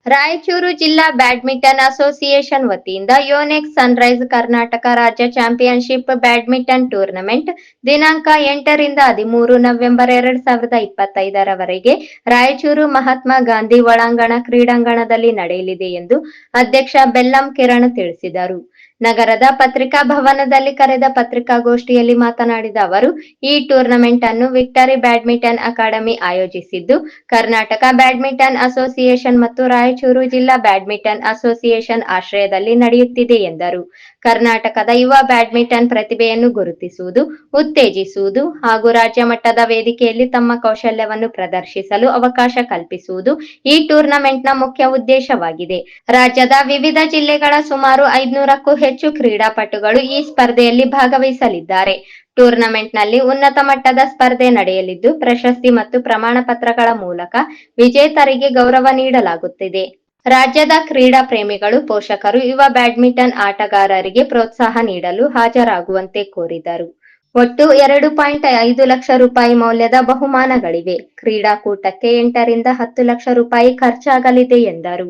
ರಾಯಚೂರು ಜಿಲ್ಲಾ badminton association ವತಿಯಿಂದ Yonex Sunrise Karnataka ರಾಜ್ಯ ಚಾಂಪಿಯನ್ಶಿಪ್ ಬ್ಯಾಡ್ಮಿಂಟನ್ ಟೂರ್ನಮೆಂಟ್ ದಿನಾಂಕ 8ರಿಂದ 13 ನವೆಂಬರ್ 2025ರವರೆಗೆ ರಾಯಚೂರು ಮಹಾತ್ಮ ಗಾಂಧಿ ಒಳಾಂಗಣ ಕ್ರೀಡಾಂಗಣದಲ್ಲಿ ನಡೆಯಲಿದೆ ಎಂದು ಅಧ್ಯಕ್ಷ ಬೆಲ್ಲಂ ಕಿರಣ್ ತಿಳಿಸಿದರು. ನಗರದ ಪತ್ರಿಕಾ ಭವನದಲ್ಲಿ ಕರೆದ ಪತ್ರಿಕಾಗೋಷ್ಠಿಯಲ್ಲಿ ಮಾತನಾಡಿದ ಅವರು, ಈ ಟೂರ್ನಮೆಂಟ್ ಅನ್ನು ವಿಕ್ಟರಿ ಬ್ಯಾಡ್ಮಿಂಟನ್ ಅಕಾಡೆಮಿ ಆಯೋಜಿಸಿದ್ದು, ಕರ್ನಾಟಕ ಬ್ಯಾಡ್ಮಿಂಟನ್ ಅಸೋಸಿಯೇಷನ್ ಮತ್ತು ರಾಯಚೂರು ಜಿಲ್ಲಾ ಬ್ಯಾಡ್ಮಿಂಟನ್ ಅಸೋಸಿಯೇಷನ್ ಆಶ್ರಯದಲ್ಲಿ ನಡೆಯುತ್ತಿದೆ ಎಂದರು. ಕರ್ನಾಟಕದ ಯುವ ಬ್ಯಾಡ್ಮಿಂಟನ್ ಪ್ರತಿಭೆಯನ್ನು ಗುರುತಿಸುವುದು, ಉತ್ತೇಜಿಸುವುದು ಹಾಗೂ ರಾಜ್ಯ ಮಟ್ಟದ ವೇದಿಕೆಯಲ್ಲಿ ತಮ್ಮ ಕೌಶಲ್ಯವನ್ನು ಪ್ರದರ್ಶಿಸಲು ಅವಕಾಶ ಕಲ್ಪಿಸುವುದು ಈ ಟೂರ್ನಮೆಂಟ್ನ ಮುಖ್ಯ ಉದ್ದೇಶವಾಗಿದೆ. ರಾಜ್ಯದ ವಿವಿಧ ಜಿಲ್ಲೆಗಳ ಸುಮಾರು 500ಕ್ಕೂ ಹೆಚ್ಚು ಕ್ರೀಡಾಪಟುಗಳು ಈ ಸ್ಪರ್ಧೆಯಲ್ಲಿ ಭಾಗವಹಿಸಲಿದ್ದಾರೆ. ಟೂರ್ನಮೆಂಟ್ನಲ್ಲಿ ಉನ್ನತ ಮಟ್ಟದ ಸ್ಪರ್ಧೆ ನಡೆಯಲಿದ್ದು, ಪ್ರಶಸ್ತಿ ಮತ್ತು ಪ್ರಮಾಣ ಪತ್ರಗಳ ಮೂಲಕ ವಿಜೇತರಿಗೆ ಗೌರವ ನೀಡಲಾಗುತ್ತಿದೆ. ರಾಜ್ಯದ ಕ್ರೀಡಾ ಪ್ರೇಮಿಗಳು, ಪೋಷಕರು ಯುವ ಬ್ಯಾಡ್ಮಿಂಟನ್ ಆಟಗಾರರಿಗೆ ಪ್ರೋತ್ಸಾಹ ನೀಡಲು ಹಾಜರಾಗುವಂತೆ ಕೋರಿದರು. ಒಟ್ಟು 2.5 ಲಕ್ಷ ರೂಪಾಯಿ ಮೌಲ್ಯದ ಬಹುಮಾನಗಳಿವೆ. ಕ್ರೀಡಾಕೂಟಕ್ಕೆ 8ರಿಂದ 10 ಲಕ್ಷ ರೂಪಾಯಿ ಖರ್ಚಾಗಲಿದೆ ಎಂದರು.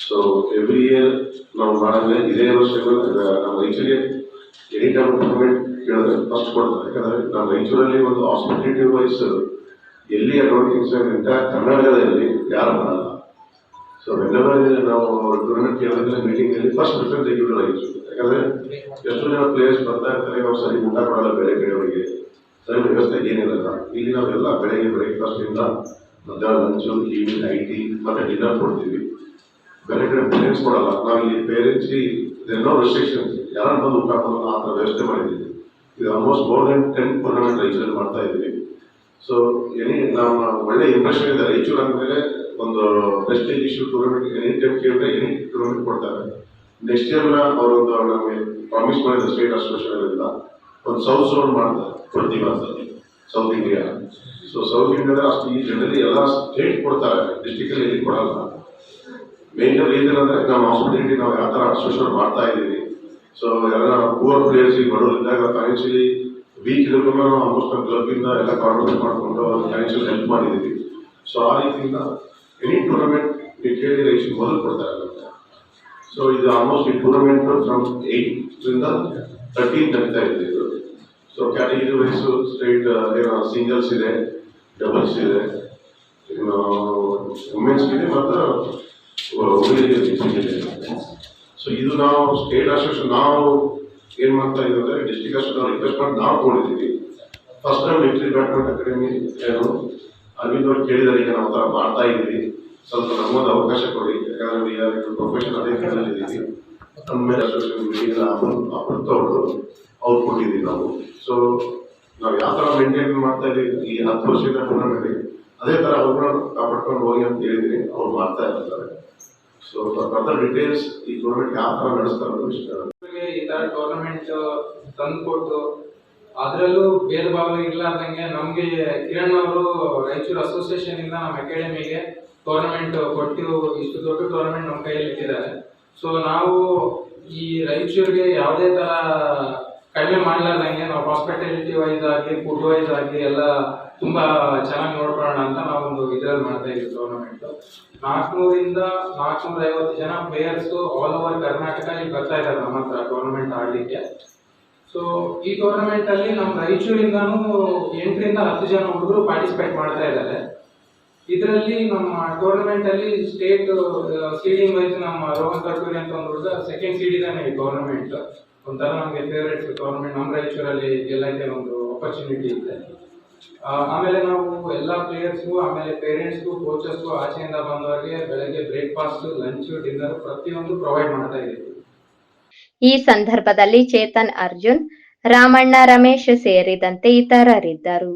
ಸೊ ಎವ್ರಿ ಇಯರ್ ನಾವು ಮಾಡಿದ್ರೆ ಇದೇ ವರ್ಷಗಳು ನಮ್ಮ ರೈಚೂರಿಗೆ ಎನಿ ಟೈಮ್ ಟೂರ್ನಮೆಂಟ್ ಕೇಳಿದ್ರೆ ಫಸ್ಟ್ ಕೊಡ್ತಾರೆ. ಯಾಕಂದರೆ ನಮ್ಮ ರೈಚೂರಲ್ಲಿ ಒಂದು ಹಾಸ್ಪಿಟಲಿಟಿ ವೈಸ್ ಎಲ್ಲಿ ಅಡ್ವಾಂಟೇಜ್ ಕರ್ನಾಟಕದಲ್ಲಿ ಯಾರು ಮಾಡಲ್ಲ. ಸೊ ವೆನ್ನೆವರ್ ನಾವು ಟೂರ್ನಮೆಂಟ್ ಕೇಳಿದ್ರೆ ಮೀಟಿಂಗಲ್ಲಿ ಫಸ್ಟ್ ಪ್ರಿಫರೆನ್ಸ್ ತೆಗೆದು ರಾಯಚೂರು. ಯಾಕಂದರೆ ಎಷ್ಟು ಜನ ಪ್ಲೇಯರ್ಸ್ ಬರ್ತಾ ಇರ್ತಾರೆ, ನಾವು ಸರಿ ಊಟ ಕೊಡಲ್ಲ, ಬೇರೆ ಕಡೆಯವರಿಗೆ ಸರಿ ವ್ಯವಸ್ಥೆ ಏನಿರಲ್ಲ. ಇಲ್ಲಿ ನಾವೆಲ್ಲ ಬೆಳಗ್ಗೆ ಬ್ರೇಕ್ಫಾಸ್ಟಿಂದ ಮಧ್ಯಾಹ್ನ ಲಂಚು, ಈವ್ನಿಂಗ್ IT ಮತ್ತು ಡಿನ್ನರ್ ಕೊಡ್ತೀವಿ. ಬೇರೆ ಕಡೆ ಪೇರೆಂಟ್ಸ್ ಕೊಡಲ್ಲ. ನಾವು ಇಲ್ಲಿ ಪೇರೆಂಟ್ಸ್ಗೆ ನೋ ರೆಸ್ಟ್ರಿಕ್ಷನ್ಸ್, ಯಾರು ಬಂದು ಊಟ ಕೊಡೋಲ್ಲ, ಆ ಥರ ವ್ಯವಸ್ಥೆ ಮಾಡಿದ್ದೀವಿ. ಇದು ಆಲ್ಮೋಸ್ಟ್ ಮೋರ್ ದೆನ್ 10 ಟೂರ್ನಮೆಂಟ್ ರಾಯಚೂರಲ್ಲಿ ಮಾಡ್ತಾ ಇದ್ದೀವಿ. ಸೊ ನಾವು ಒಳ್ಳೆ ಇಂಪ್ರೆಷನ್ ಇದೆ. ರಾಯಚೂರು ಅಂದಮೇಲೆ ಒಂದು Prestige issue tournament any time ಕೇಳಿದ್ರೆ ಎನಿ ಟೂರ್ನಮೆಂಟ್ ಕೊಡ್ತಾರೆ. ನೆಕ್ಸ್ಟ್ ಇಯರ್ ಅವರೊಂದು ನಮಗೆ ಪ್ರಾಮಿಸ್ ಮಾಡಿದ ಸ್ಟೇಟ್ ಅಸೋಸಿಯೇಷನ್ ಒಂದು ಸೌತ್ ಝೋನ್ ಮಾಡ್ತಾರೆ, ಕೊಡ್ತೀವಿ ಅಂತ ಸೌತ್ ಇಂಡಿಯಾ. ಸೊ ಸೌತ್ ಇಂಡಿಯಾದ ಅಷ್ಟು ಈ ಜನರಲ್ಲಿ ಎಲ್ಲ ಸ್ಟೇಟ್ ಕೊಡ್ತಾರೆ, ಡಿಸ್ಟಿಕಲ್ಲಿ ಎಲ್ಲಿ ಕೊಡಲ್ಲ. ಮೇಜರ್ ರೀಸನ್ ಅಂದರೆ ನಮ್ಮ ಹಾಸ್ಪಿಟಲಿಟಿ ನಾವು ಯಾವ ಥರ ಅಸೋಸಿಯೇಟ್ ಮಾಡ್ತಾ ಇದ್ದೀವಿ. ಸೊ ಎಲ್ಲ ಪೂವರ್ ಪ್ಲೇಯರ್ಸ್ಗೆ ಬಡವರಿದ್ದಾಗ ಫೈನಾನ್ಷಿಯಲಿ ವೀಕ್ ಇದ್ರೂ ನಾವು ಆಲ್ಮೋಸ್ಟ್ ನಮ್ಮ ಕ್ಲಬ್ಬಿಂದ ಎಲ್ಲ ಕಾಂಟ್ರಿಬ್ಯೂಟ್ ಮಾಡಿಕೊಂಡು ಅವ್ರಿಗೆ ಫೈನಾನ್ಷಿಯಲ್ ಹೆಲ್ಪ್ ಮಾಡಿದ್ದೀವಿ. ಸೊ ಆ ರೀತಿಯಿಂದ ಎನಿ ಟೂರ್ನಮೆಂಟ್ ಕೇಳಿ ರೈಚೂರು ಮೊದಲು ಕೊಡ್ತಾ ಇರುತ್ತೆ. ಸೊ ಇದು ಆಲ್ಮೋಸ್ಟ್ ಈ ಟೂರ್ನಮೆಂಟ್ ಫ್ರಮ್ 8ರಿಂದ 13 ನಡೀತಾ ಇದೆ ಇದು. So category wise state singles ಇದೆ, ಡಬಲ್ಸ್ ಇದೆ, ವುಮೆನ್ಸ್ಗಿದೆ ಮತ್ತು ಸೊ ಇದು ನಾವು ಸ್ಟೇಟ್ ಅಸೋಸಿಯೇಷನ್ ನಾವು ಏನು ಮಾಡ್ತಾ ಇದ್ದೀವಿ ಅಂದರೆ ಡಿಸ್ಟ್ರಿಕ್ಟ್ ಅಸೋಸಿಯೇಷನ್ ರಿಕ್ವೆಸ್ಟ್ ಮಾಡಿ ನಾವು ಕೊಡಿದ್ದೀವಿ. First time Victory Badminton Academy ಏನು ಅರವಿಂದ್ ಅವ್ರು ಕೇಳಿದರೆ ಈಗ ನಾವು ಥರ ಮಾಡ್ತಾ ಇದ್ದೀವಿ, ಸ್ವಲ್ಪ ನಮಗೊಂದು ಅವಕಾಶ ಕೊಡಿ. ಯಾಕಂದರೆ ಪ್ರೊಫೆಷನ್ ಅದೇ ಇದ್ದೀವಿ. ನಮ್ಮ ಮೇಲೆ ಅಸೋಸಿಯೇಷನ್ ಮೀಟಿಂಗ್ ಅಮೃತವ್ರು ಅವ್ರು ಕೊಟ್ಟಿದ್ದೀವಿ ನಾವು. ಸೊ ನಾವು ಯಾವ ಥರ ಮೇಂಟೈನ್ ಮಾಡ್ತಾ ಇದ್ದೀವಿ ಈ 10 ವರ್ಷದ ಟೂರ್ನಮೆಂಟಿಗೆ, ಅದೇ ಥರ ಅವ್ರನ್ನ ಕಾಪಾಡ್ಕೊಂಡು ಹೋಗಿ ಅಂತ ಹೇಳಿದ್ದೀನಿ. ಅವ್ರು ಮಾಡ್ತಾ ಇರ್ತಾರೆ. ಸೊ ಫರ್ದರ್ ಡೀಟೇಲ್ಸ್ ಈ ಟೂರ್ನಮೆಂಟ್ ಯಾವ ಥರ ನಡೆಸ್ತಾರೆ ಈ ಥರ ಟೂರ್ನಮೆಂಟ್ ತಂದುಕೊಟ್ಟು ಅದರಲ್ಲೂ ಭೇದ ಭಾವ ಇರಲಾರ್ದಂಗೆ ನಮಗೆ ಕಿರಣ್ ಅವರು ರಾಯಚೂರು ಅಸೋಸಿಯೇಷನ್ ಇಂದ ನಮ್ಮ ಅಕಾಡೆಮಿಗೆ ಟೂರ್ನಮೆಂಟ್ ಕೊಟ್ಟು ಇಷ್ಟು ದೊಡ್ಡ ಟೂರ್ನಮೆಂಟ್ ನಮ್ಮ ಕೈಯಲ್ಲಿ ಇಟ್ಟಿದ್ದಾರೆ. ಸೊ ನಾವು ಈ ರಾಯಚೂರಿಗೆ ಯಾವುದೇ ಥರ ಕಡಿಮೆ ಮಾಡಲಾರ್ದಂಗೆ ನಾವು ಹಾಸ್ಪಿಟಾಲಿಟಿ ವೈಸ್ ಆಗಲಿ, ಫುಡ್ ವೈಸ್ ಆಗಲಿ ಎಲ್ಲ ತುಂಬ ಚೆನ್ನಾಗಿ ನೋಡ್ಕೊಳ್ಳೋಣ ಅಂತ ನಾವೊಂದು ಇದರಲ್ಲಿ ಮಾಡ್ತಾ ಇದ್ದೀವಿ. ಟೂರ್ನಮೆಂಟ್ 400ರಿಂದ 450 ಜನ ಪ್ಲೇಯರ್ಸು ಆಲ್ ಓವರ್ ಕರ್ನಾಟಕ ಇಲ್ಲಿ ಬರ್ತಾ ಇದ್ದಾರೆ ನಮ್ಮ ಹತ್ರ ಟೂರ್ನಮೆಂಟ್ ಆಡಲಿಕ್ಕೆ. ಸೊ ಈ ಟೂರ್ನಮೆಂಟಲ್ಲಿ ನಮ್ಮ ರಾಯಚೂರಿಂದನೂ 8ರಿಂದ 10 ಜನ ಹುಡುಗರು ಪಾರ್ಟಿಸಿಪೇಟ್ ಮಾಡ್ತಾ ಇದ್ದಾರೆ. ಇದರಲ್ಲಿ ನಮ್ಮ ಟೂರ್ನಮೆಂಟಲ್ಲಿ ಸ್ಟೇಟ್ ಸೀಡಿಂಗ್ ವೈಸ್ ನಮ್ಮ ರೋಹನ್ ಕರ್ತೂರಿ ಅಂತ ಒಂದು ಹುಡುಗ ಸೆಕೆಂಡ್ ಸೀಡ್ ಇದ್ದಾನೆ. ಈ ಟೂರ್ನಮೆಂಟ್ ಒಂಥರ ನಮಗೆ ಫೇವ್ರೇಟ್ ಟೂರ್ನಮೆಂಟ್. ನಮ್ಮ ರಾಯಚೂರಲ್ಲಿ ಗೆಲ್ಲಕ್ಕೆ ಒಂದು ಆಪರ್ಚುನಿಟಿ ಇದೆ. ಆಮೇಲೆ ನಾವು ಎಲ್ಲ ಪ್ಲೇಯರ್ಸ್ಗೂ, ಆಮೇಲೆ ಪೇರೆಂಟ್ಸ್ಗೂ, ಕೋಚಸ್ಗೂ, ಆಚೆಯಿಂದ ಬಂದವರಿಗೆ ಬೆಳಗ್ಗೆ ಬ್ರೇಕ್ಫಾಸ್ಟ್, ಲಂಚ್, ಡಿನ್ನರ್ ಪ್ರತಿಯೊಂದು ಪ್ರೊವೈಡ್ ಮಾಡ್ತಾ ಇದ್ದೀವಿ. ಈ ಸಂದರ್ಭದಲ್ಲಿ ಚೇತನ್ ಅರ್ಜುನ್, ರಾಮಣ್ಣ, ರಮೇಶ್ ಸೇರಿದಂತೆ ಇತರರಿದ್ದರು.